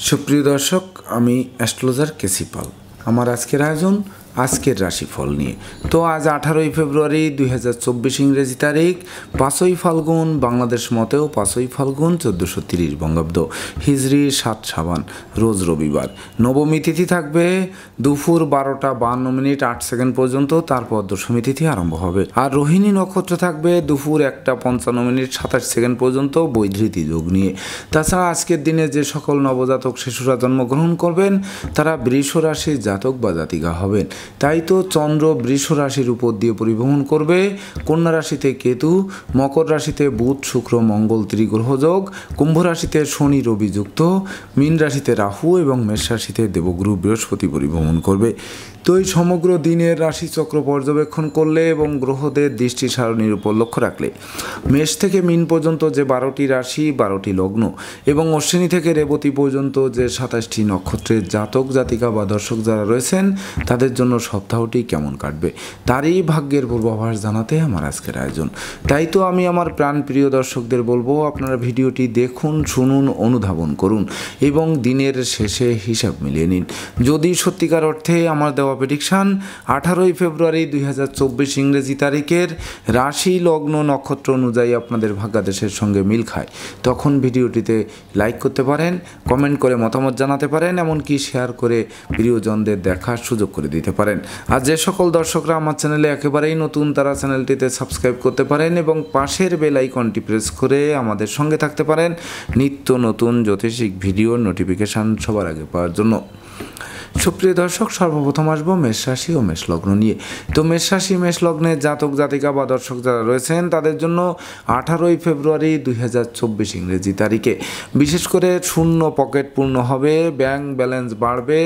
সুপ্রিয় দর্শক, আমি অ্যাস্ট্রোলজার কেসি পাল। আমার আজকের আয়োজন আজকের রাশিফল নিয়ে। তো আজ 18ই ফেব্রুয়ারি 2024 ইংরেজি তারিখ, 5ই ফাল্গুন, বাংলাদেশ মতেও 5ই ফাল্গুন 1430 বঙ্গাব্দ, হিজরি 7 শাবান, রোজ রবিবার। নবমী তিথি থাকবে দুপুর 12টা 52 মিনিট 8 সেকেন্ড পর্যন্ত, তারপর দশমী তিথি আরম্ভ হবে। আর রোহিণী নক্ষত্র থাকবে দুপুর 1টা 55 মিনিট 27 সেকেন্ড পর্যন্ত বৈধৃতি যোগ নিয়ে। তাছাড়া আজকের দিনে যে সকল নবজাতক শিশুরা জন্মগ্রহণ করবেন তারা বৃষ রাশির জাতক বা জাতিকা হবেন। তাই তো চন্দ্র বৃষ রাশির উপর দিয়ে পরিভ্রমণ করবে। কন্যা রাশিতে কেতু, মকর রাশিতে বুধ শুক্র মঙ্গল ত্রিগ্রহ যোগ, কুম্ভ রাশিতে শনি রবি যুক্ত, মীন রাশিতে রাহু এবং মেষ রাশিতে দেবগুরু বৃহস্পতি পরিভ্রমণ করবে। তো এই সমগ্র দিনের রাশিচক্র পর্যবেক্ষণ করলে এবং গ্রহদের দৃষ্টি সারণীর উপর লক্ষ্য রাখলে মেষ থেকে মীন পর্যন্ত যে 12টি রাশি 12টি লগ্ন এবং অশ্বিনী থেকে রেবতী পর্যন্ত যে 27টি নক্ষত্রের জাতক জাতিকা বা দর্শক যারা রয়েছেন তাদের জন্য সপ্তাহটি কেমন কাটবে তারই ভাগ্যের পূর্বাভাস জানাতে আমার আজকের আয়োজন। তাই তো আমি আমার প্রাণপ্রিয় দর্শকদের বলবো, আপনারা ভিডিওটি দেখুন, শুনুন, অনুধাবন করুন এবং দিনের শেষে হিসাব মিলিয়ে নিন। যদি সত্যিকার অর্থে আমার দেওয়া প্রেডিকশান 18ই ফেব্রুয়ারি 2024 ইংরেজি তারিখের রাশি লগ্ন নক্ষত্র অনুযায়ী আপনাদের ভাগ্যাদেশের সঙ্গে মিল খায়, তখন ভিডিওটিতে লাইক করতে পারেন, কমেন্ট করে মতামত জানাতে পারেন, এমনকি শেয়ার করে প্রিয়জনদের দেখার সুযোগ করে দিতে পারেন। আর যে সকল দর্শকরা আমার চ্যানেলে একেবারেই নতুন তারা চ্যানেলটিতে সাবস্ক্রাইব করতে পারেন এবং পাশের বেল আইকনটি প্রেস করে আমাদের সঙ্গে থাকতে পারেন নিত্য নতুন জ্যোতিষিক ভিডিওর নোটিফিকেশান সবার আগে পাওয়ার জন্য। সুপ্রিয় দর্শক, সর্বপ্রথম আসবো মেষ রাশি ও মেষ লগ্ন নিয়ে। তো মেষ রাশি মেষ লগ্নের জাতক জাতিকা বা দর্শক যারা রয়েছেন তাদের জন্য 18ই ফেব্রুয়ারি 2024 ইংরেজি তারিখে বিশেষ করে শূন্য পকেট পূর্ণ হবে, ব্যাংক ব্যালেন্স বাড়বে,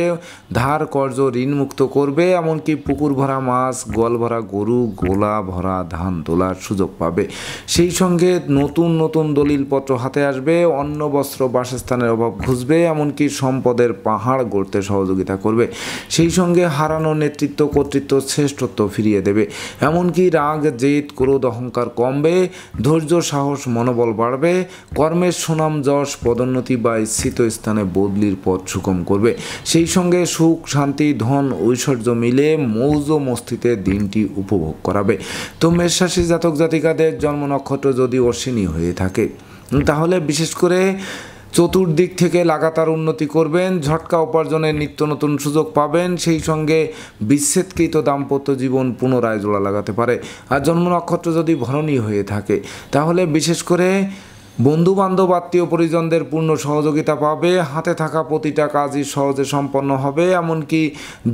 ধার কর্জ ঋণ মুক্ত করবে, এমনকি পুকুর ভরা মাছ, গোয়াল ভরা গরু, গোলা ভরা ধান তোলার সুযোগ পাবে। সেই সঙ্গে নতুন নতুন দলিলপত্র হাতে আসবে, অন্ন বস্ত্র বাসস্থানের অভাব ঘুচবে, এমনকি সম্পদের পাহাড় গড়তে সহযোগিতা করবে। সেই সঙ্গে হারানো নেতৃত্ব কর্তৃত্ব শ্রেষ্ঠত্ব ফিরিয়ে দেবে, এমনকি রাগ জেদ ক্রোধ অহংকার কমবে, ধৈর্য সাহস মনোবল বাড়বে, কর্মের সুনাম যশ পদোন্নতি বা স্থিত স্থানে বদলির পথ সুগম করবে। সেই সঙ্গে সুখ শান্তি ধন ঐশ্বর্য মিলে মৌজ মস্তিতে দিনটি উপভোগ করাবে। তো মেষ রাশি জাতক জাতিকাদের জন্ম নক্ষত্র যদি অশ্বিনী হয়ে থাকে তাহলে বিশেষ করে চতুর্দিক থেকে লাগাতার উন্নতি করবেন, ঝটকা উপার্জনের নিত্য নতুন সুযোগ পাবেন। সেই সঙ্গে বিচ্ছেদকৃত দাম্পত্য জীবন পুনরায় জোড়া লাগাতে পারে। আর জন্ম নক্ষত্র যদি ভরণী হয়ে থাকে তাহলে বিশেষ করে বন্ধু বান্ধব আত্মীয় পরিজনদের পূর্ণ সহযোগিতা পাবে, হাতে থাকা প্রতিটা কাজই সহজে সম্পন্ন হবে, এমনকি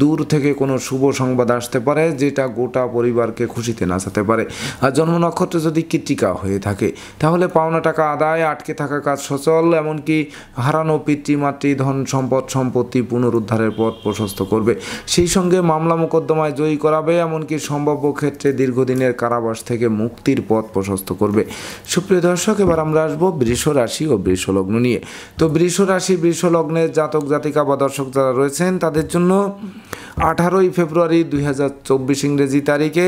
দূর থেকে কোনো শুভ সংবাদ আসতে পারে যেটা গোটা পরিবারকে খুশিতে নাচাতে পারে। আর জন্ম নক্ষত্র যদি কৃত্তিকা হয়ে থাকে তাহলে পাওনা টাকা আদায়, আটকে থাকা কাজ সচল, এমনকি হারানো পিতৃমাতৃ ধন সম্পদ সম্পত্তি পুনরুদ্ধারের পথ প্রশস্ত করবে। সেই সঙ্গে মামলা মোকদ্দমায় জয়ী করাবে, এমনকি সম্ভাব্য ক্ষেত্রে দীর্ঘদিনের কারাবাস থেকে মুক্তির পথ প্রশস্ত করবে। সুপ্রিয় দর্শক, এবার আমরা বৃষ রাশি ও বৃষ লগ্ন নিয়ে। তো বৃষ রাশি বৃষ লগ্নের জাতক জাতিকা বা দর্শক যারা রয়েছেন তাদের জন্য 18ই ফেব্রুয়ারি 2024 ইংরেজি তারিখে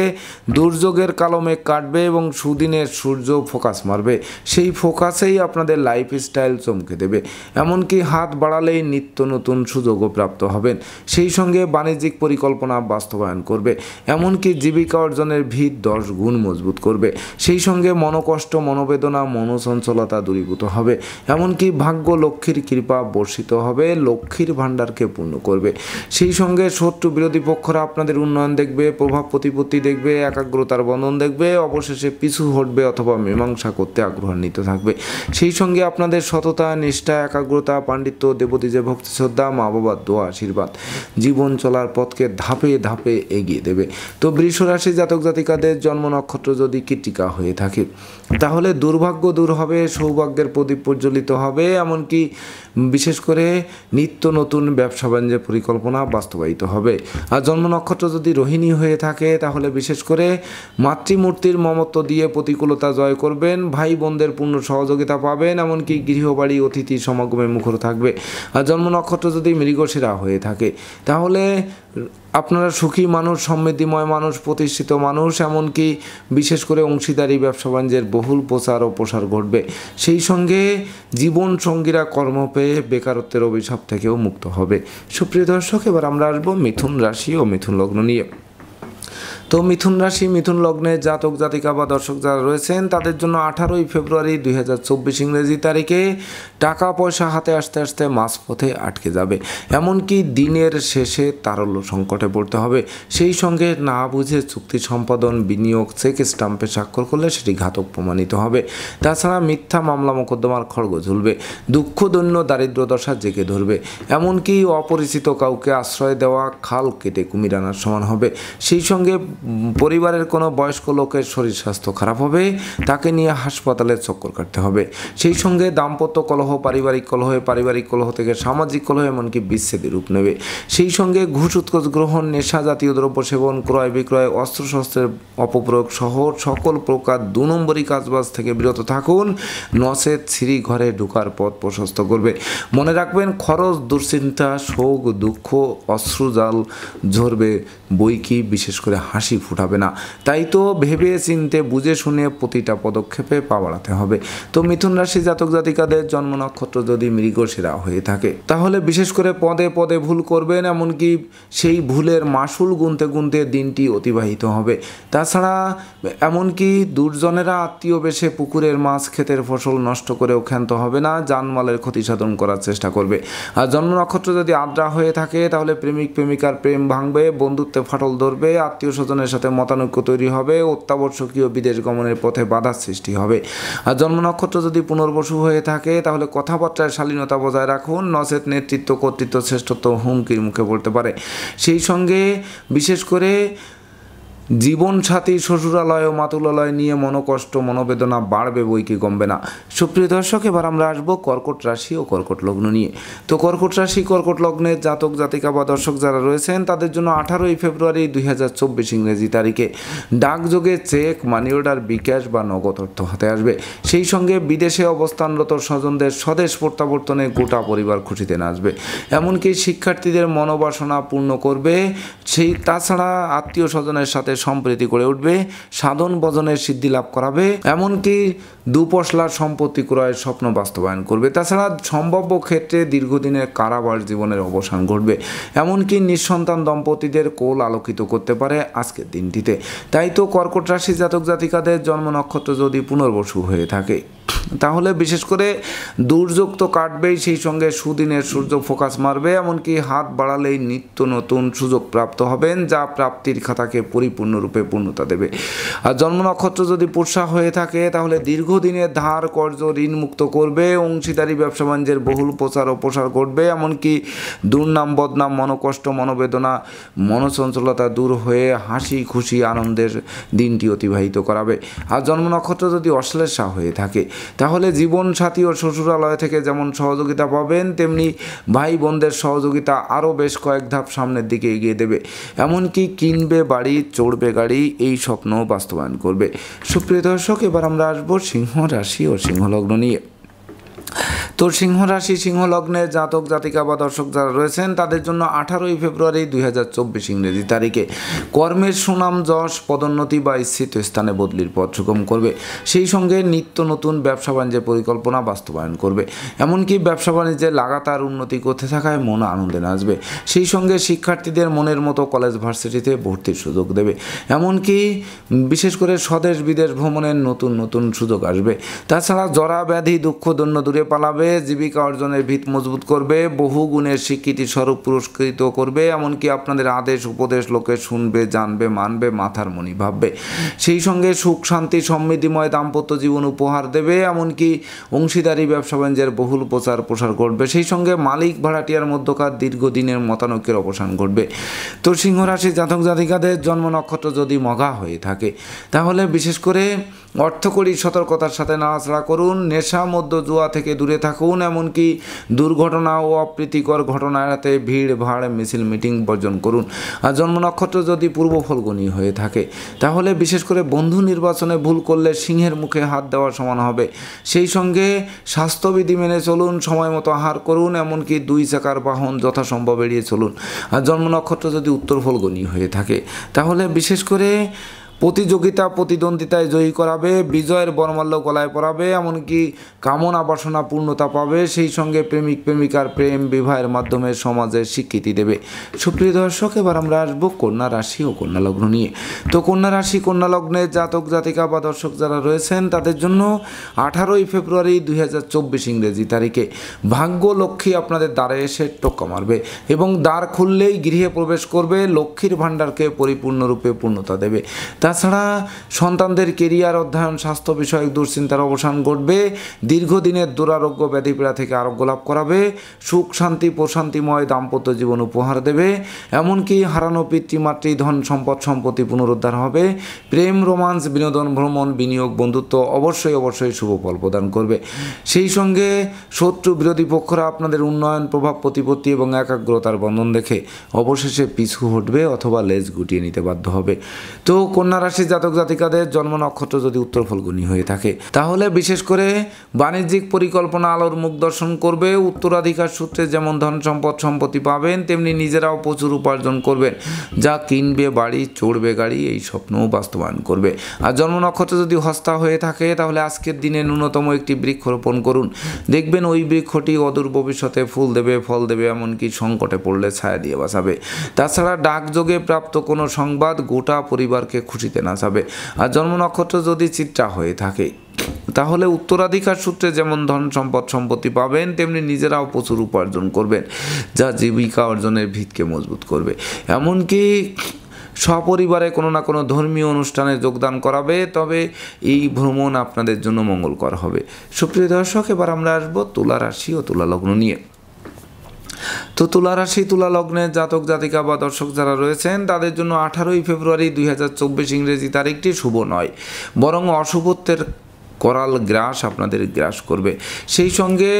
দুর্যোগের কালো মেঘ কাটবে এবং সুদিনের সূর্য ফোকাস মারবে। সেই ফোকাসেই আপনাদের লাইফস্টাইল চমকে দেবে, এমনকি হাত বাড়ালেই নিত্য নতুন সুযোগও প্রাপ্ত হবেন। সেই সঙ্গে বাণিজ্যিক পরিকল্পনা বাস্তবায়ন করবে, এমনকি জীবিকা অর্জনের ভিত 10 গুণ মজবুত করবে। সেই সঙ্গে মনোকষ্ট মনোবেদনা মনোচঞ্চলতা দূরীভূত হবে, এমনকি ভাগ্য লক্ষ্মীর কৃপা বর্ষিত হবে, লক্ষ্মীর ভাণ্ডারকে পূর্ণ করবে। সেই সঙ্গে শত্রু বিরোধী পক্ষরা আপনাদের উন্নয়ন দেখবে, প্রভাব প্রতিপত্তি দেখবে, একাগ্রতার বন্ধন দেখবে, অবশেষে পিছু হটবে অথবা মীমাংসা করতে আগ্রহান্বিত থাকবে। সেই সঙ্গে আপনাদের সততা নিষ্ঠা একাগ্রতা পাণ্ডিত্য দেবতী যে ভক্তি শ্রদ্ধা মা বাবার দোয়া আশীর্বাদ জীবন চলার পথকে ধাপে ধাপে এগিয়ে দেবে। তো বৃষ রাশি জাতক জাতিকাদের জন্ম নক্ষত্র যদি কৃত্তিকা হয়ে থাকে তাহলে দুর্ভাগ্য দূর হবে, সৌভাগ্যের প্রদীপ প্রজ্বলিত হবে, এমনকি বিশেষ করে নিত্য নতুন ব্যবসা বাণিজ্যের পরিকল্পনা বাস্তবায়িত হবে। আর জন্ম নক্ষত্র যদি রোহিণী হয়ে থাকে তাহলে বিশেষ করে মাতৃমূর্তির মমত্ব দিয়ে প্রতিকূলতা জয় করবেন, ভাই বোনদের পূর্ণ সহযোগিতা পাবেন, এমনকি গৃহবাড়ি অতিথি সমাগমে মুখর থাকবে। আর জন্ম নক্ষত্র যদি মৃগশিরা হয়ে থাকে তাহলে আপনারা সুখী মানুষ, সমৃদ্ধিময় মানুষ, প্রতিষ্ঠিত মানুষ, এমনকি বিশেষ করে অংশীদারি ব্যবসা বাণিজ্যের বহুল প্রচার ও প্রসার ঘটবে। সেই সঙ্গে জীবন সঙ্গীরা কর্ম পেয়ে হয়ে বেকারত্বের অভিশাপ থেকেও মুক্ত হবে। সুপ্রিয় দর্শক, এবার আমরা আসবো মিথুন রাশি ও মিথুন লগ্ন নিয়ে। তো মিথুন রাশি মিথুন লগ্নে জাতক জাতিকা বা দর্শক যারা রয়েছেন তাদের জন্য 18ই ফেব্রুয়ারি 2024 ইংরেজি তারিখে টাকা পয়সা হাতে আসতে আসতে মাঝপথে আটকে যাবে, এমনকি দিনের শেষে তারল্য সংকটে পড়তে হবে। সেই সঙ্গে না বুঝে চুক্তি সম্পাদন, বিনিয়োগ, চেক স্টাম্পে স্বাক্ষর করলে সেটি ঘাতক প্রমাণিত হবে। তাছাড়া মিথ্যা মামলা মোকদ্দমার খড়গ ঝুলবে, দুঃখ দৈন্য দারিদ্র দশা জেগে ধরবে, এমনকি অপরিচিত কাউকে আশ্রয় দেওয়া খাল কেটে কুমির আনার সমান হবে। সেই সঙ্গে পরিবারের কোনো বয়স্ক লোকের শরীর স্বাস্থ্য খারাপ হবে, তাকে নিয়ে হাসপাতালে চক্কর কাটতে হবে। সেই সঙ্গে দাম্পত্য কলহ, পারিবারিক কলহ থেকে সামাজিক কলহ, এমনকি বিচ্ছেদের রূপ নেবে। সেই সঙ্গে ঘুষ উৎকোচ গ্রহণ, নেশা জাতীয় দ্রব্য সেবন, ক্রয় বিক্রয়, অস্ত্রশস্ত্রের অপপ্রয়োগ সহ সকল প্রকার 2 নম্বরী কাজবাজ থেকে বিরত থাকুন, নচেত ছিঁড়ি ঘরে ঢোকার পথ প্রশস্ত করবে। মনে রাখবেন, খরচ, দুশ্চিন্তা, শোক, দুঃখ, অশ্রুজাল ঝরবে, বই কি বিশেষ করে হাসি ফুটাবে না। তাই তো ভেবে চিনতে বুঝে শুনে প্রতিটা পদক্ষেপে পা বাড়াতে হবে। তো মিথুন রাশি জাতক জাতিকাদের জন্ম নক্ষত্র যদি মৃগশিরা হয়ে থাকে তাহলে বিশেষ করে পদে পদে ভুল করবেন, এমনকি সেই ভুলের মাসুল গুনতে গুনতে দিনটি অতিবাহিত হবে। তাছাড়া এমনকি দুর্জনেরা আত্মীয় বেশে পুকুরের মাছ, ক্ষেতের ফসল নষ্ট করেও ক্ষান্ত হবে না, জানমালের ক্ষতি সাধন করার চেষ্টা করবে। আর জন্ম নক্ষত্র যদি আদ্রা হয়ে থাকে তাহলে প্রেমিক প্রেমিকার প্রেম ভাঙবে, বন্ধুত্বে ফাটল ধরবে, আত্মীয় স্বজনের সাথে মতানৈক্য তৈরি হবে, অত্যাবশ্যকীয় বিদেশ গমনের পথে বাধার সৃষ্টি হবে। আর জন্ম নক্ষত্র যদি পুনর্বসু হয়ে থাকে তাহলে কথাবার্তায় শালীনতা বজায় রাখুন, নচেত নেতৃত্ব, কর্তৃত্ব, শ্রেষ্ঠত্ব হুমকির মুখে পড়তে পারে। সেই সঙ্গে বিশেষ করে জীবন সাথী, শ্বশুরালয় ও মাতুলালয় নিয়ে মনোকষ্ট, মনোবেদনা বাড়বে, বই কি কমবে না। সুপ্রিয় দর্শক, এবার আমরা আসবো কর্কট রাশি ও কর্কট লগ্ন নিয়ে। তো কর্কট রাশি কর্কট লগ্নের জাতক জাতিকা বা দর্শক যারা রয়েছেন তাদের জন্য 18ই ফেব্রুয়ারি 2024 ইংরেজি তারিখে ডাকযোগে চেক, মানি অর্ডার, বিকাশ বা নগদ অর্থ হাতে আসবে। সেই সঙ্গে বিদেশে অবস্থানরত স্বজনদের স্বদেশ প্রত্যাবর্তনে গোটা পরিবার খুশিতে নাচবে, এমনকি শিক্ষার্থীদের মনোবাসনা পূর্ণ করবে। তাছাড়া আত্মীয় স্বজনের সাথে সম্প্রীতি করে উঠবে, সাধন ভজনের সিদ্ধি লাভ করাবে, এমনকি দুপশলার সম্পত্তি ক্রয়ের স্বপ্ন বাস্তবায়ন করবে। তাছাড়া সম্ভাব্য ক্ষেত্রে দীর্ঘদিনের কারাবাস জীবনের অবসান ঘটবে, এমনকি নিঃসন্তান দম্পতিদের কোল আলোকিত করতে পারে আজকের দিনটিতে। তাই তো কর্কট রাশি জাতক জাতিকাদের জন্ম নক্ষত্র যদি পুনর্বসু হয়ে থাকে তাহলে বিশেষ করে দুর্যোগ তো কাটবেই, সেই সঙ্গে সুদিনের সূর্য ফোকাস মারবে, এমনকি হাত বাড়ালেই নিত্য নতুন সুযোগ প্রাপ্ত হবেন, যা প্রাপ্তির খাতাকে পরিপূর্ণরূপে পূর্ণতা দেবে। আর জন্ম নক্ষত্র যদি পুরসা হয়ে থাকে তাহলে দীর্ঘদিনের ধার কর্জ ঋণ মুক্ত করবে, অংশীদারি ব্যবসা বাণিজ্যের বহুল প্রচার ও প্রসার ঘটবে, এমনকি দুর্নাম, বদনাম, মনোকষ্ট, মনোবেদনা, মনোচঞ্চলতা দূর হয়ে হাসি খুশি আনন্দের দিনটি অতিবাহিত করাবে। আর জন্ম নক্ষত্র যদি অশ্লেষা হয়ে থাকে তাহলে জীবন সাথী ও শ্বশুরালয় থেকে যেমন সহযোগিতা পাবেন, তেমনি ভাই বোনদের সহযোগিতা আরও বেশ কয়েক ধাপ সামনের দিকে এগিয়ে দেবে, এমনকি কিনবে বাড়ি, চড়বে গাড়ি, এই স্বপ্ন বাস্তবায়ন করবে। সুপ্রিয় দর্শক, এবার আমরা আসবো সিংহ রাশি ও সিংহ লগ্ন নিয়ে। তো সিংহ রাশি সিংহ লগ্নে জাতক জাতিকা বা দর্শক যারা রয়েছেন তাদের জন্য 18ই ফেব্রুয়ারি 2024 ইংরেজি তারিখে কর্মের সুনাম, যশ, পদোন্নতি বা স্থিত স্থানে বদলির পথ সুগম করবে। সেই সঙ্গে নিত্য নতুন ব্যবসা বাণিজ্যের পরিকল্পনা বাস্তবায়ন করবে, এমনকি ব্যবসা বাণিজ্যে লাগাতার উন্নতি করতে থাকায় মন আনন্দে নাচবে। সেই সঙ্গে শিক্ষার্থীদের মনের মতো কলেজ ভার্সিটিতে ভর্তির সুযোগ দেবে, এমনকি বিশেষ করে স্বদেশ বিদেশ ভ্রমণের নতুন নতুন সুযোগ আসবে। তাছাড়া জরা ব্যাধি, দুঃখ দৈন্য দূরে পালাবে, জীবিকা অর্জনের ভিত মজবুত করবে, বহু গুণের স্বীকৃতি স্বরূপ পুরস্কৃত করবে, এমনকি আপনাদের আদেশ উপদেশ লোকে শুনবে, জানবে, মানবে, মাথার মণি ভাববে। সেই সঙ্গে সুখ শান্তি সমৃদ্ধিময় দাম্পত্য জীবন উপহার দেবে, এমনকি অংশীদারি ব্যবসা বাণিজ্যের বহুল প্রচার প্রসার ঘটবে। সেই সঙ্গে মালিক ভাড়াটিয়ার মধ্যকার দীর্ঘদিনের মতানৈক্যের অবসান ঘটবে। তো সিংহ রাশি জাতক জাতিকাদের জন্ম নক্ষত্র যদি মঘা হয়ে থাকে তাহলে বিশেষ করে অর্থকরী সতর্কতার সাথে নাড়াচাড়া করুন, নেশা, মধ্য, জুয়া থেকে দূরে থাকুন, এমনকি দুর্ঘটনা ও অপ্রীতিকর ঘটনা এড়াতে ভিড় ভাড়, মিছিল, মিটিং বর্জন করুন। আর জন্ম নক্ষত্র যদি পূর্ব ফল্গুনী হয়ে থাকে তাহলে বিশেষ করে বন্ধু নির্বাচনে ভুল করলে সিংহের মুখে হাত দেওয়ার সমান হবে। সেই সঙ্গে স্বাস্থ্যবিধি মেনে চলুন, সময় মতো আহার করুন, এমনকি 2 চাকার বাহন যথাসম্ভব এড়িয়ে চলুন। আর জন্ম নক্ষত্র যদি উত্তর ফল্গুনী হয়ে থাকে তাহলে বিশেষ করে প্রতিযোগিতা প্রতিদ্বন্দ্বিতায় জয়ী করাবে, বিজয়ের বরমাল্য গলায় পরাবে, এমনকি কামনা বাসনা পূর্ণতা পাবে। সেই সঙ্গে প্রেমিক প্রেমিকার প্রেম বিবাহের মাধ্যমে সমাজে স্বীকৃতি দেবে। সুপ্রিয় দর্শক, এবার আমরা আসবো কন্যা রাশি ও কন্যা লগ্ন নিয়ে। তো কন্যা রাশি কন্যা লগ্নের জাতক জাতিকা বা দর্শক যারা রয়েছেন তাদের জন্য 18ই ফেব্রুয়ারি 2024 ইংরেজি তারিখে ভাগ্য লক্ষ্মী আপনাদের দ্বারে এসে টোক্কা মারবে এবং দ্বার খুললেই গৃহে প্রবেশ করবে। লক্ষ্মীর ভাণ্ডারকে পরিপূর্ণরূপে পূর্ণতা দেবে। তাছাড়া সন্তানদের কেরিয়ার, অধ্যয়ন, স্বাস্থ্য বিষয়ক দুশ্চিন্তার অবসান ঘটবে। দীর্ঘদিনের দুরারোগ্য ব্যাধিপীড়া থেকে আরোগ্য লাভ করাবে। সুখ শান্তি প্রশান্তিময় দাম্পত্য জীবন উপহার দেবে। এমনকি হারানো পিতৃমাতৃ ধন সম্পদ সম্পত্তি পুনরুদ্ধার হবে। প্রেম, রোমান্স, বিনোদন, ভ্রমণ, বিনিয়োগ, বন্ধুত্ব অবশ্যই শুভ ফল প্রদান করবে। সেই সঙ্গে শত্রু বিরোধী পক্ষরা আপনাদের উন্নয়ন, প্রভাব প্রতিপত্তি এবং একাগ্রতার বন্ধন দেখে অবশেষে পিছু হটবে অথবা লেজ গুটিয়ে নিতে বাধ্য হবে। তো কন্যা রাশির জাতক জাতিকাদের জন্ম নক্ষত্র যদি উত্তর ফল্গুনী হয়ে থাকে তাহলে বিশেষ করে বাণিজ্যিক পরিকল্পনা আলোর মুখ দর্শন করবে। উত্তরাধিকার সূত্রে যেমন ধন সম্পদ সম্পত্তি পাবেন, তেমনি নিজেরাও প্রচুর উপার্জন করবেন। যা কিনবে বাড়ি, চড়বে গাড়ি, এই স্বপ্নও বাস্তবায়ন করবে। আর জন্ম নক্ষত্র যদি হস্তা হয়ে থাকে তাহলে আজকের দিনে ন্যূনতম একটি বৃক্ষ রোপণ করুন। দেখবেন ওই বৃক্ষটি অদূর ভবিষ্যতে ফুল দেবে, ফল দেবে, এমনকি সংকটে পড়লে ছায়া দিয়ে বাঁচাবে। তাছাড়া ডাকযোগে প্রাপ্ত কোনো সংবাদ গোটা পরিবারকে খুশিতে নাচাবে। আর জন্ম নক্ষত্র যদি চিত্রা হয়ে থাকে তাহলে উত্তরাধিকার সূত্রে যেমন ধন সম্পদ সম্পত্তি পাবেন, তেমনি নিজেরাও প্রচুর উপার্জন করবেন, যা জীবিকা অর্জনের ভিতকে মজবুত করবে। এমনকি সপরিবারে কোনো না কোনো ধর্মীয় অনুষ্ঠানে যোগদান করাবে। তবে এই ভ্রমণ আপনাদের জন্য মঙ্গলকর হবে। সুপ্রিয় দর্শক, এবার আমরা আসবো তুলা রাশি ও তুলা লগ্ন নিয়ে। তো তুলা রাশি তুলা লগ্নের জাতক জাতিকা বা দর্শক যারা রয়েছেন তাদের জন্য 18ই ফেব্রুয়ারি 2024 ইংরেজি তারিখটি শুভ নয়, বরং অশুভত্বের করাল গ্রাস আপনাদের গ্রাস করবে। সেই সঙ্গে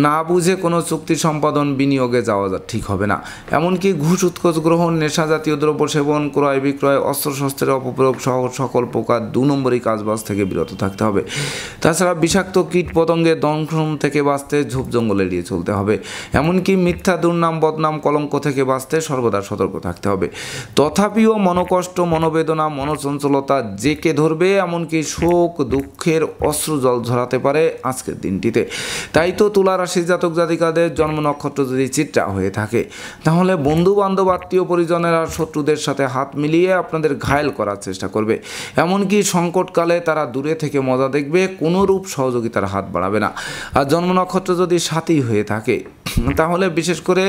না বুঝে কোনো চুক্তি সম্পাদন, বিনিয়োগে যাওয়া ঠিক হবে না। এমনকি ঘুষ উৎকোচ গ্রহণ, নেশা জাতীয় দ্রব্য সেবন, ক্রয় বিক্রয়, অস্ত্রশস্ত্রের অপপ্রয়োগ সহ সকল প্রকার 2 নম্বরই কাজবাজ থেকে বিরত থাকতে হবে। তাছাড়া বিষাক্ত কীট পতঙ্গের দংশন থেকে বাঁচতে ঝোপ জঙ্গল এড়িয়ে চলতে হবে। এমনকি মিথ্যা দুর্নাম, বদনাম, কলঙ্ক থেকে বাঁচতে সর্বদা সতর্ক থাকতে হবে। তথাপিও মনোকষ্ট, মনোবেদনা, মনোচঞ্চলতা জেকে ধরবে। এমনকি শোক দুঃখের অশ্রু জল ঝরাতে পারে আজকের দিনটিতে। তাই তো তুলা রাশির জাতক জাতিকাদের জন্ম নক্ষত্র যদি চিত্রা হয়ে থাকে তাহলে বন্ধু বান্ধব, আত্মীয় পরিজনের আর শত্রুদের সাথে হাত মিলিয়ে আপনাদের ঘায়েল করার চেষ্টা করবে। এমনকি সংকটকালে তারা দূরে থেকে মজা দেখবে, কোনো রূপ সহযোগিতার হাত বাড়াবে না। আর জন্ম নক্ষত্র যদি সাথী হয়ে থাকে তাহলে বিশেষ করে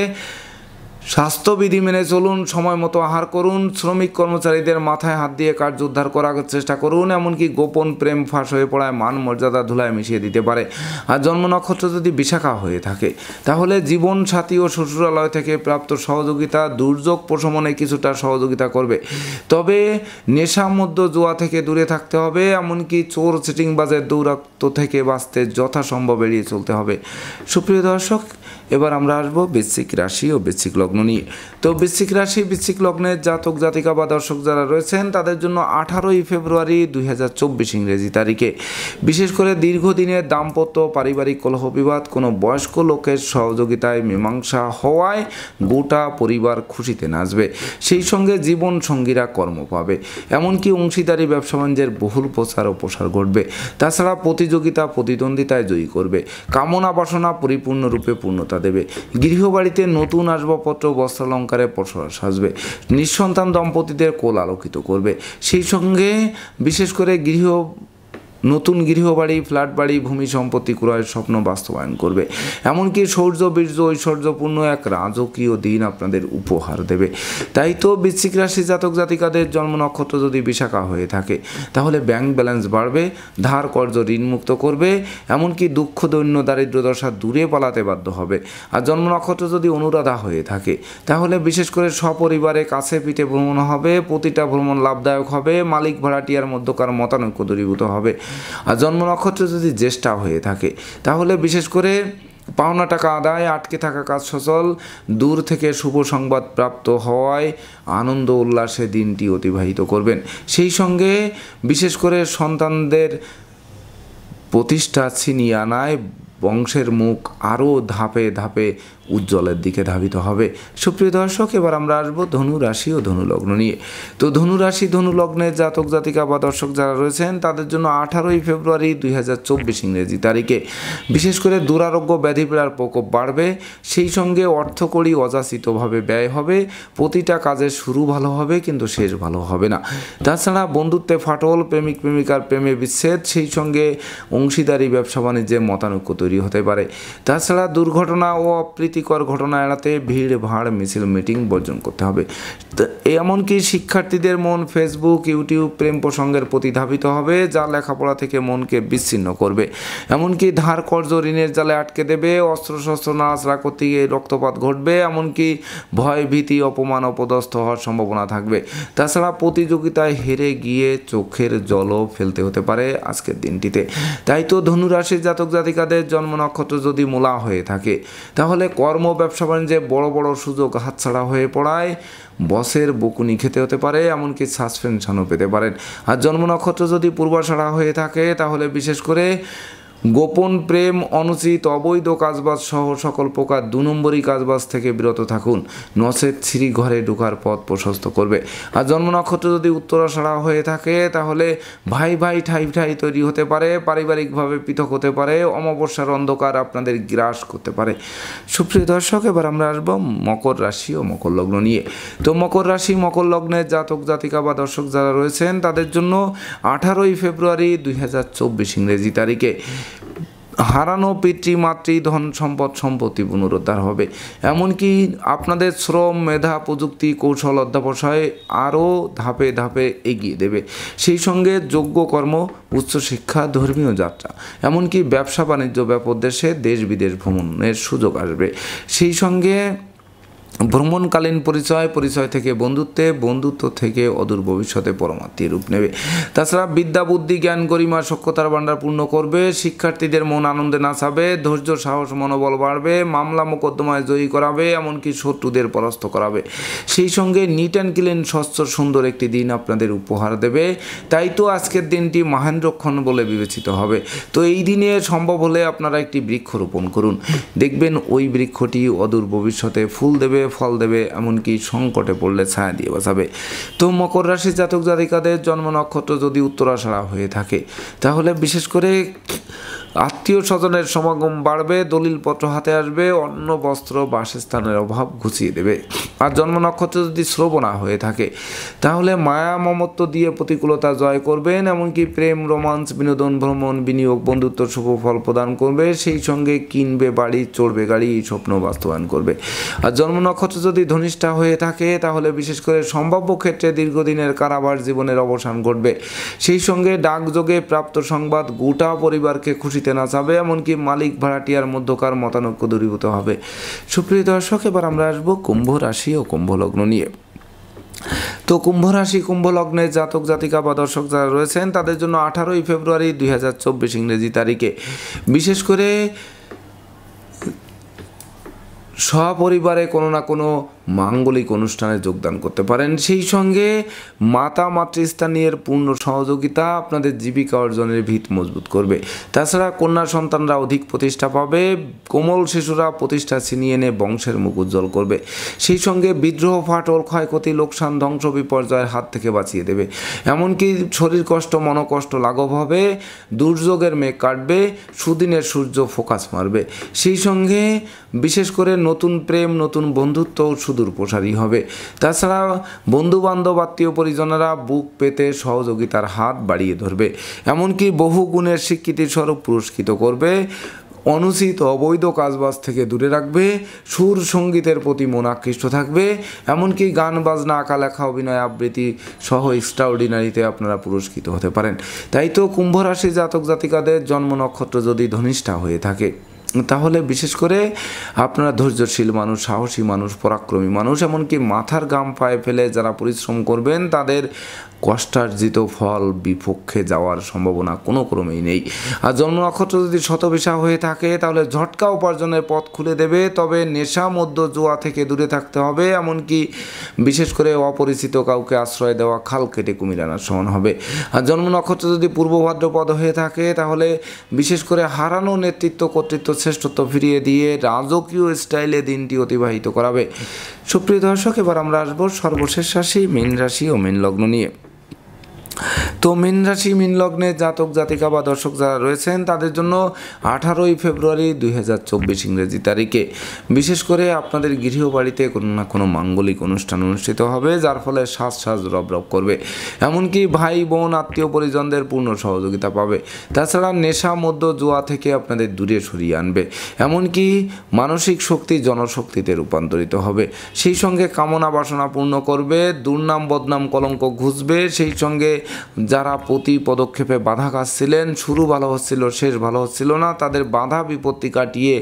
স্বাস্থ্যবিধি মেনে চলুন, সময় মতো আহার করুন, শ্রমিক কর্মচারীদের মাথায় হাত দিয়ে কার্য উদ্ধার করার চেষ্টা করুন। এমনকি গোপন প্রেম ফাঁস হয়ে পড়ায় মান মর্যাদা ধুলায় মিশিয়ে দিতে পারে। আর জন্ম নক্ষত্র যদি বিশাখা হয়ে থাকে তাহলে জীবন সাথী ও শ্বশুরালয় থেকে প্রাপ্ত সহযোগিতা দুর্যোগ প্রশমনে কিছুটা সহযোগিতা করবে। তবে নেশা মধ্য জুয়া থেকে দূরে থাকতে হবে। এমনকি চোর চিটিংবাজের দৌরাত্ম থেকে বাঁচতে যথাসম্ভব এড়িয়ে চলতে হবে। সুপ্রিয় দর্শক, এবার আমরা আসবো বৃশ্চিক রাশি ও বৃশ্চিক লগ্ন নিয়ে। তো বৃশ্চিক রাশি বৃশ্চিক লগ্নের জাতক জাতিকা বা দর্শক যারা রয়েছেন তাদের জন্য 18ই ফেব্রুয়ারি 2024 ইংরেজি তারিখে বিশেষ করে দীর্ঘদিনের দাম্পত্য, পারিবারিক কলহ বিবাদ কোনো বয়স্ক লোকের সহযোগিতায় মীমাংসা হওয়ায় গোটা পরিবার খুশিতে নাচবে। সেই সঙ্গে জীবন সঙ্গীরা কর্ম পাবে। এমনকি অংশীদারি ব্যবসা বাণিজ্যের বহুল প্রচার ও প্রসার ঘটবে। তাছাড়া প্রতিযোগিতা প্রতিদ্বন্দ্বিতায় জয়ী করবে। কামনা বাসনা পরিপূর্ণরূপে পূর্ণতা দেবে। গৃহবাড়িতে নতুন আসবাবপত্র, বস্ত্রালঙ্কারে প্রসার সাজবে। নিঃসন্তান দম্পতিদের কোল আলোকিত করবে। সেই সঙ্গে বিশেষ করে নতুন গৃহবাড়ি, ফ্ল্যাট বাড়ি, ভূমি সম্পত্তি ক্রয়ের স্বপ্ন বাস্তবায়ন করবে। এমনকি শৌর্য বীর্য ঐশ্বর্যপূর্ণ এক রাজকীয় দিন আপনাদের উপহার দেবে। তাই তো বৃশ্চিক রাশি জাতক জাতিকাদের জন্ম নক্ষত্র যদি বিশাখা হয়ে থাকে তাহলে ব্যাংক ব্যালেন্স বাড়বে, ধার কর্জ ঋণমুক্ত করবে। এমনকি দুঃখ দৈন্য দারিদ্র দশা দূরে পালাতে বাধ্য হবে। আর জন্ম নক্ষত্র যদি অনুরাধা হয়ে থাকে তাহলে বিশেষ করে সপরিবারে কাছে পিঠে ভ্রমণ হবে। প্রতিটা ভ্রমণ লাভদায়ক হবে। মালিক ভাড়াটিয়ার মধ্যকার মতানৈক্য দূরীভূত হবে। আর জন্ম নক্ষত্র যদি জ্যেষ্ঠা হয়ে থাকে তাহলে বিশেষ করে পাওনা টাকা আদায়, আটকে থাকা কাজ সচল, দূর থেকে শুভ সংবাদ প্রাপ্ত হওয়ায় আনন্দ উল্লাসে দিনটি অতিবাহিত করবেন। সেই সঙ্গে বিশেষ করে সন্তানদের প্রতিষ্ঠা ছিনিয়ে আনায় বংশের মুখ আরও ধাপে ধাপে উজ্জ্বলের দিকে ধাবিত হবে। সুপ্রিয় দর্শক, এবার আমরা আসবো ধনু রাশি ও ধনু লগ্ন নিয়ে। তো ধনু রাশি ধনু লগ্নের জাতক জাতিকা বা দর্শক যারা রয়েছেন তাদের জন্য 18ই ফেব্রুয়ারি 2024 ইংরেজি তারিখে বিশেষ করে দুরারোগ্য ব্যাধিপীড়ার প্রকোপ বাড়বে, সেই সঙ্গে অর্থকড়ি অযাচিতভাবে ব্যয় হবে। প্রতিটা কাজের শুরু ভালো হবে কিন্তু শেষ ভালো হবে না। তাছাড়া বন্ধুত্বে ফাটল, প্রেমিক প্রেমিকার প্রেমে বিচ্ছেদ, সেই সঙ্গে অংশীদারি ব্যবসা বাণিজ্যে মতানৈক্য তৈরি হতে পারে। তাছাড়া দুর্ঘটনা ও অপ্রীতিকর ঘটনা এড়াতে ভিড় ভাড় মিছিল মিটিং বর্জন করতে হবে। এমনকি শিক্ষার্থীদের মন ফেসবুক ইউটিউব প্রেম প্রসঙ্গের প্রতি ধাবিত হবে, যা লেখাপড়া থেকে মনকে বিচ্ছিন্ন করবে। এমনকি ধার কর্জ ঋণের জালে আটকে দেবে, অস্ত্রশস্ত্র নাড়াচাড়া করতে গিয়ে রক্তপাত ঘটবে, এমনকি ভয় ভীতি অপমান অপদস্থ হওয়ার সম্ভাবনা থাকবে। তাছাড়া প্রতিযোগিতায় হেরে গিয়ে চোখের জলও ফেলতে হতে পারে আজকের দিনটিতে। তাই তো ধনুরাশির জাতক জাতিকাদের জন্ম নক্ষত্র যদি মূলা হয়ে থাকে তাহলে কর্ম ব্যবসা বাণিজ্যে বড় বড় সুযোগ হাতছাড়া হয়ে পড়ায় বসের বকুনি খেতে হতে পারে, এমনকি সাসপেনশনও পেতে পারেন। আর জন্ম নক্ষত্র যদি পূর্বাষাঢ়া হয়ে থাকে তাহলে বিশেষ করে গোপন প্রেম, অনুচিত অবৈধ কাজবাজ সহ সকল প্রকার 2 নম্বরই কাজবাজ থেকে বিরত থাকুন, নচেত ছিরি ঘরে ঢোকার পথ প্রশস্ত করবে। আর জন্ম নক্ষত্র যদি উত্তরাষাঢ়া হয়ে থাকে তাহলে ভাই ভাই ঠাই ঠাই তৈরি হতে পারে, পারিবারিকভাবে পৃথক হতে পারে, অমাবস্যার অন্ধকার আপনাদের গ্রাস করতে পারে। সুপ্রিয় দর্শক, এবার আমরা আসবো মকর রাশি ও মকর লগ্ন নিয়ে। তো মকর রাশি মকর লগ্নের জাতক জাতিকা বা দর্শক যারা রয়েছেন তাদের জন্য 18ই ফেব্রুয়ারি 2024 ইংরেজি তারিখে হারানো পিতৃমাতৃ ধন সম্পদ সম্পত্তি পুনরুদ্ধার হবে। এমনকি আপনাদের শ্রম মেধা প্রযুক্তি কৌশল অধ্যাবসায় আরও ধাপে ধাপে এগিয়ে দেবে। সেই সঙ্গে যোগ্য কর্ম, উচ্চশিক্ষা, ধর্মীয় যাত্রা, এমনকি ব্যবসা বাণিজ্য ব্যাপদেশে দেশ বিদেশ ভ্রমণের সুযোগ আসবে। সেই সঙ্গে ভ্রমণকালীন পরিচয় থেকে বন্ধুত্বে, বন্ধুত্ব থেকে অদূর ভবিষ্যতে পরমাত্মীয় রূপ নেবে। তাছাড়া বিদ্যা বুদ্ধি জ্ঞান গরিমা সক্ষতার ভাণ্ডার পূর্ণ করবে, শিক্ষার্থীদের মন আনন্দে নাচাবে, ধৈর্য সাহস মনোবল বাড়বে, মামলা মোকদ্দমায় জয়ী করাবে, এমনকি শত্রুদের পরাস্ত করাবে। সেই সঙ্গে নিট অ্যান্ড ক্লিন স্বচ্ছ সুন্দর একটি দিন আপনাদের উপহার দেবে। তাই তো আজকের দিনটি মহেন্দ্রক্ষণ বলে বিবেচিত হবে। তো এই দিনে সম্ভব হলে আপনারা একটি বৃক্ষ রোপণ করুন, দেখবেন ওই বৃক্ষটি অদূর ভবিষ্যতে ফুল দেবে, ফল দেবে, এমনকি সংকটে পড়লে ছায়া দিয়ে বাঁচাবে। তো মকর রাশির জাতক জাতিকাদের জন্ম নক্ষত্র যদি উত্তরাষাঢ়া হয়ে থাকে তাহলে বিশেষ করে আত্মীয় স্বজনের সমাগম বাড়বে, দলিলপত্র হাতে আসবে, অন্ন বস্ত্র বাসস্থানের অভাব ঘুচিয়ে দেবে। আর জন্ম নক্ষত্র যদি শ্রবণা হয়ে থাকে তাহলে মায়া মমত্ব দিয়ে প্রতিকূলতা জয় করবেন, এমনকি প্রেম রোমান্স বিনোদন ভ্রমণ বিনিয়োগ বন্ধুত্ব শুভ ফল প্রদান করবে। সেই সঙ্গে কিনবে বাড়ি, চড়বে গাড়ি, এই স্বপ্ন বাস্তবায়ন করবে। আর জন্ম নক্ষত্র যদি ধনিষ্ঠা হয়ে থাকে তাহলে বিশেষ করে সম্ভাব্য ক্ষেত্রে দীর্ঘদিনের কারাবাস জীবনের অবসান ঘটবে। সেই সঙ্গে ডাকযোগে প্রাপ্ত সংবাদ গোটা পরিবারকে খুশিতে নাচাবে, এমনকি মালিক ভাড়াটিয়ার মধ্যকার মতানৈক্য দূরীভূত হবে। সুপ্রিয় দর্শক, এবার আমরা আসবো কুম্ভ রাশি ও কুম্ভ লগ্ন নিয়ে। তো কুম্ভ রাশি কুম্ভ লগ্নের জাতক জাতিকা বা দর্শক যারা রয়েছেন তাদের জন্য 18ই ফেব্রুয়ারি 2024 ইংরেজি তারিখে বিশেষ করে সপরিবারে কোনো না কোনো মাঙ্গলিক অনুষ্ঠানে যোগদান করতে পারেন। সেই সঙ্গে মাতা মাতৃস্থানীয়ের পূর্ণ সহযোগিতা আপনাদের জীবিকা অর্জনের ভিত মজবুত করবে। তাছাড়া কন্যা সন্তানরা অধিক প্রতিষ্ঠা পাবে, কোমল শিশুরা প্রতিষ্ঠা ছিনিয়ে এনে বংশের মুখ উজ্জ্বল করবে। সেই সঙ্গে বিদ্রোহ ফাটল ক্ষয়ক্ষতি লোকসান ধ্বংস বিপর্যয়ের হাত থেকে বাঁচিয়ে দেবে। এমনকি শরীর কষ্ট মনকষ্ট লাঘব হবে, দুর্যোগের মেঘ কাটবে, সুদিনের সূর্য ফোকাস মারবে। সেই সঙ্গে বিশেষ করে নতুন প্রেম নতুন বন্ধুত্ব সুদূর প্রসারী হবে। তাছাড়া বন্ধুবান্ধব আত্মীয় পরিজনেরা বুক পেতে সহযোগিতার হাত বাড়িয়ে ধরবে, এমনকি বহু গুণের স্বীকৃতি স্বরূপ পুরস্কৃত করবে। অনুচিত অবৈধ কাজবাজ থেকে দূরে রাখবে, সুর সঙ্গীতের প্রতি মন আকৃষ্ট থাকবে, এমনকি গান বাজনা আঁকা লেখা অভিনয় আবৃত্তি সহ এক্সট্রাঅর্ডিনারিতে আপনারা পুরস্কৃত হতে পারেন। তাই তো কুম্ভ রাশি জাতক জাতিকাদের জন্ম নক্ষত্র যদি ধনিষ্ঠা হয়ে থাকে তাহলে বিশেষ করে আপনারা ধৈর্যশীল মানুষ, সাহসী মানুষ, পরাক্রমী মানুষ, এমনকি মাথার ঘাম পায়ে ফেলে যারা পরিশ্রম করবেন তাদের কষ্টার্জিত ফল বিপক্ষে যাওয়ার সম্ভাবনা কোনো ক্রমেই নেই। আর জন্ম নক্ষত্র যদি শতবিশা হয়ে থাকে তাহলে ঝটকা উপার্জনের পথ খুলে দেবে, তবে নেশা মদ্য জুয়া থেকে দূরে থাকতে হবে। এমনকি বিশেষ করে অপরিচিত কাউকে আশ্রয় দেওয়া খাল কেটে কুমির আনার সমান হবে। আর জন্ম নক্ষত্র যদি পূর্ব ভাদ্রপদ হয়ে থাকে তাহলে বিশেষ করে হারানো নেতৃত্ব, কর্তৃত্ব, শ্রেষ্ঠত্ব ফিরিয়ে দিয়ে রাজকীয় স্টাইলে দিনটি অতিবাহিত করাবে। সুপ্রিয় দর্শক, এবার আমরা আসবো সর্বশেষ রাশি মীন রাশি ও মীন লগ্ন নিয়ে। তো মীন রাশি মীন লগ্নে জাতক জাতিকা বা দর্শক যারা রয়েছেন তাদের জন্য 18ই ফেব্রুয়ারি 2024 ইংরেজি তারিখে বিশেষ করে আপনাদের গৃহবাড়িতে কোনো না কোনো মাঙ্গলিক অনুষ্ঠান অনুষ্ঠিত হবে, যার ফলে সাজ রব করবে। এমনকি ভাই বোন আত্মীয় পরিজনদের পূর্ণ সহযোগিতা পাবে। তাছাড়া নেশা মদ্য জুয়া থেকে আপনাদের দূরে সরিয়ে আনবে। এমনকি মানসিক শক্তি জনশক্তিতে রূপান্তরিত হবে। সেই সঙ্গে কামনা বাসনা পূর্ণ করবে, দুর্নাম বদনাম কলঙ্ক ঘুচবে। সেই সঙ্গে যারা প্রতি পদক্ষেপে বাধা কাটছিলেন, শুরু ভালো হচ্ছিল শেষ ভালো হচ্ছিল না, তাদের বাধা বিপত্তি কাটিয়ে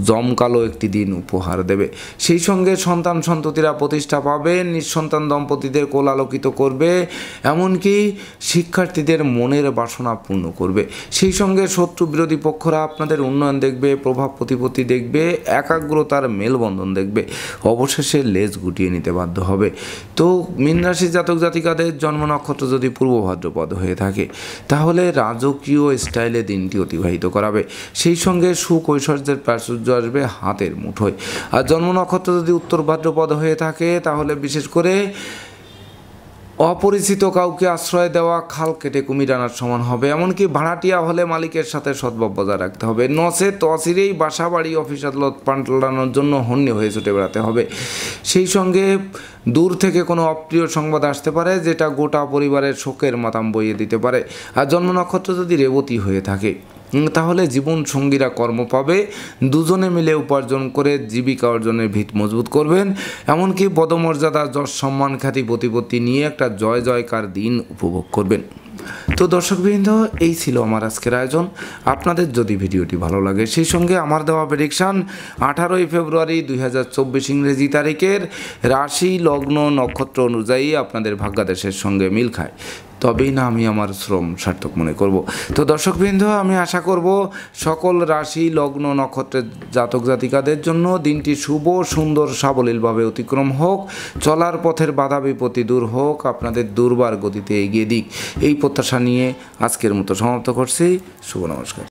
জমকালো একটি দিন উপহার দেবে। সেই সঙ্গে সন্তান সন্ততিরা প্রতিষ্ঠা পাবে, নিঃসন্তান দম্পতিদের কোল আলোকিত করবে। এমনকি শিক্ষার্থীদের মনের বাসনা পূর্ণ করবে। সেই সঙ্গে শত্রু বিরোধী পক্ষরা আপনাদের উন্নয়ন দেখবে, প্রভাব প্রতিপত্তি দেখবে, একাগ্রতার মেলবন্ধন দেখবে। অবশেষে লেজ গুটিয়ে নিতে বাধ্য হবে। তো মীন রাশির জাতক জাতিকাদের জন্ম নক্ষত্র যদি পূর্ব ভাদ্রপদ হয়ে থাকে তাহলে রাজকীয় স্টাইলে দিনটি অতিবাহিত করাবে। সেই সঙ্গে সুকৈশোর্যের প্রাচুর্য আসবে হাতের মুঠোয়। আর জন্ম নক্ষত্র যদি উত্তর ভাদ্রপদ হয়ে থাকে তাহলে বিশেষ করে অপরিচিত কাউকে আশ্রয় দেওয়া খাল কেটে কুমির আনার সমান হবে। এমনকি ভাড়াটিয়া হলে মালিকের সাথে সদ্ভাব বজায় রাখতে হবে। নচেত অচিরেই বাসা বাড়ি অফিস আদালত পাল্টানোর জন্য হন্যে হয়ে ছুটে বেড়াতে হবে। সেই সঙ্গে দূর থেকে কোনো অপ্রিয় সংবাদ আসতে পারে যেটা গোটা পরিবারের শোকের মাতাম বইয়ে দিতে পারে। আর জন্ম নক্ষত্র যদি রেবতী হয়ে থাকে তাহলে জীবন সঙ্গীরা কর্ম পাবে, দুজনে মিলে উপার্জন করে জীবিকা অর্জনের ভিত মজবুত করবেন। এমনকি পদমর্যাদা যশ সম্মান খ্যাতি প্রতিপত্তি নিয়ে একটা জয় জয়কার দিন উপভোগ করবেন। তো দর্শকবৃন্দ, এই ছিল আমার আজকের আয়োজন। আপনাদের যদি ভিডিওটি ভালো লাগে সেই সঙ্গে আমার দেওয়া প্রেডিকশান 18ই ফেব্রুয়ারি 2024 ইংরেজি তারিখের রাশি লগ্ন নক্ষত্র অনুযায়ী আপনাদের ভাগ্যাদেশের সঙ্গে মিল খায়, তবেই না আমি আমার শ্রম সার্থক মনে করব। তো দর্শকবৃন্দ, আমি আশা করব সকল রাশি লগ্ন নক্ষত্রের জাতক জাতিকাদের জন্য দিনটি শুভ সুন্দর সাবলীলভাবে অতিক্রম হোক, চলার পথের বাধা বিপত্তি দূর হোক, আপনাদের দুর্বার গতিতে এগিয়ে দিক, এই প্রত্যাশা নিয়ে আজকের মতো সমাপ্ত করছি। শুভ নমস্কার।